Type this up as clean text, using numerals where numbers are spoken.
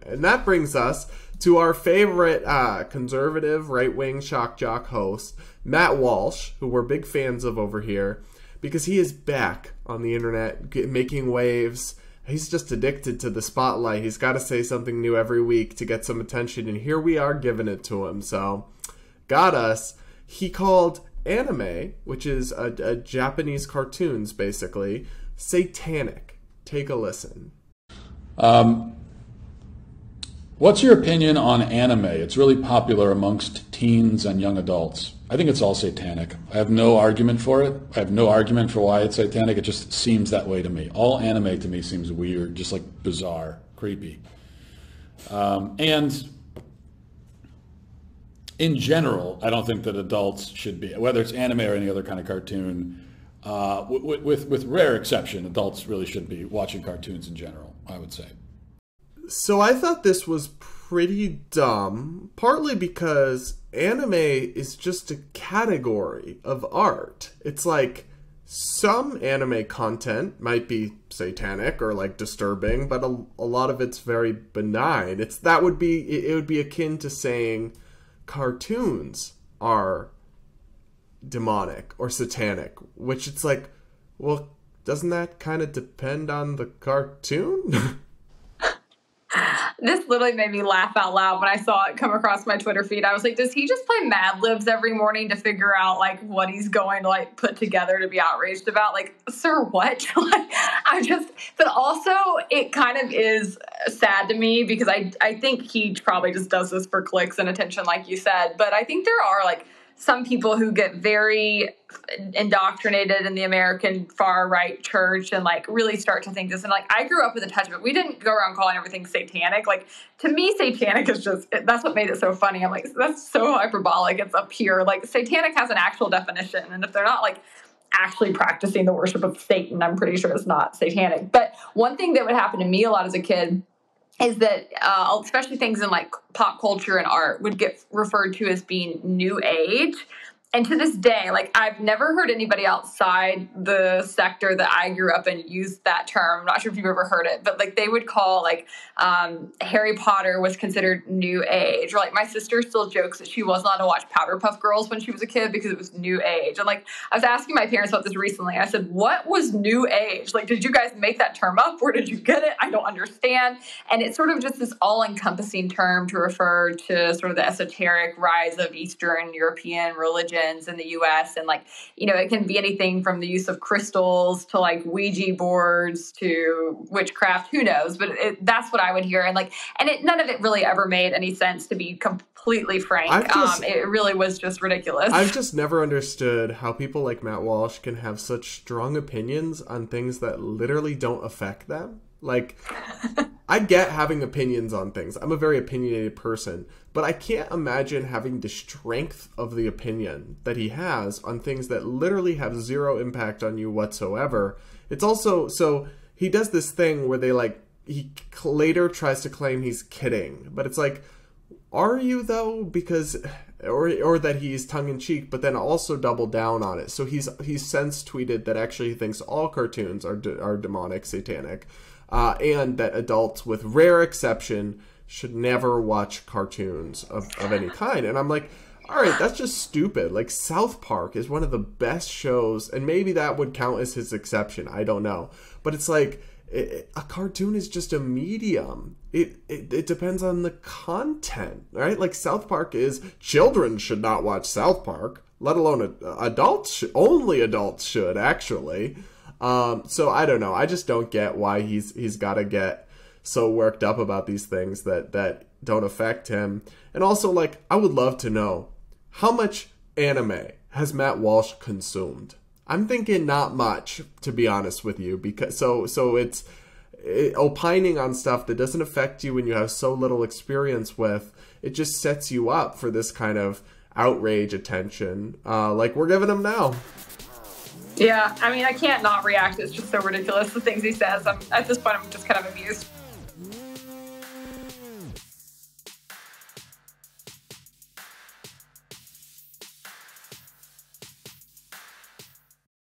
And that brings us to our favorite conservative right-wing shock jock host, Matt Walsh, who we're big fans of over here, because he is back on the internet making waves. He's just addicted to the spotlight. He's got to say something new every week to get some attention, and here we are giving it to him. So, got us. He called anime, which is a Japanese cartoons, basically, satanic. Take a listen. What's your opinion on anime? It's really popular amongst teens and young adults. I think it's all satanic. I have no argument for it. I have no argument for why it's satanic. It just seems that way to me. All anime to me seems weird, just like bizarre, creepy. And in general, I don't think that adults should be, whether it's anime or any other kind of cartoon, with rare exception, adults really should be watching cartoons in general, I would say. So I thought this was pretty dumb, partly because anime is just a category of art. It's like some anime content might be satanic or like disturbing, but a lot of it's very benign. It would be akin to saying cartoons are demonic or satanic, which it's like, well, doesn't that kind of depend on the cartoon? This literally made me laugh out loud when I saw it come across my Twitter feed. I was like, does he just play Mad Libs every morning to figure out like what he's going to like put together to be outraged about? Like, sir, what? But also it kind of is sad to me because I think he probably just does this for clicks and attention, like you said. But I think there are like some people who get very indoctrinated in the American far right church and like really start to think this. And like, I grew up with a touch of it. We didn't go around calling everything satanic. Like, to me, satanic is just, that's what made it so funny. I'm like, that's so hyperbolic. It's up here. Like, satanic has an actual definition. And if they're not like actually practicing the worship of Satan, I'm pretty sure it's not satanic. But one thing that would happen to me a lot as a kid is that especially things in like pop culture and art would get referred to as being new age. And to this day, like, I've never heard anybody outside the sector that I grew up in use that term. I'm not sure if you've ever heard it, but like they would call like Harry Potter was considered new age. Or like my sister still jokes that she was not allowed to watch Powderpuff Girls when she was a kid because it was new age. And like I was asking my parents about this recently. I said, what was new age? Like, did you guys make that term up? Where did you get it? I don't understand. And it's sort of just this all-encompassing term to refer to sort of the esoteric rise of Eastern European religion in the U.S. And like, you know, it can be anything from the use of crystals to like Ouija boards to witchcraft, who knows, but that's what I would hear. And like, none of it really ever made any sense, to be completely frank. It really was just ridiculous. I've just never understood how people like Matt Walsh can have such strong opinions on things that literally don't affect them. Like, I get having opinions on things. I'm a very opinionated person, but I can't imagine having the strength of the opinion that he has on things that literally have zero impact on you whatsoever. It's also, so he does this thing where he later tries to claim he's kidding, but it's like, are you though? Because, or that he's tongue-in-cheek, but then also double down on it. So he's since tweeted that actually he thinks all cartoons are demonic, satanic. And that adults, with rare exception, should never watch cartoons of any kind. And I'm like, all right, that's just stupid. Like, South Park is one of the best shows, and maybe that would count as his exception. I don't know. But it's like, a cartoon is just a medium. It depends on the content, right? Like, South Park is, children should not watch South Park, let alone adults. Only adults should, actually. So I don't know. I just don't get why he's got to get so worked up about these things that don't affect him. And also, like, I would love to know, how much anime has Matt Walsh consumed? I'm thinking not much, to be honest with you, because so it's opining on stuff that doesn't affect you and you have so little experience with. It just sets you up for this kind of outrage attention, like we're giving him now. Yeah, I mean, I can't not react. It's just so ridiculous, the things he says. At this point, I'm just kind of amused.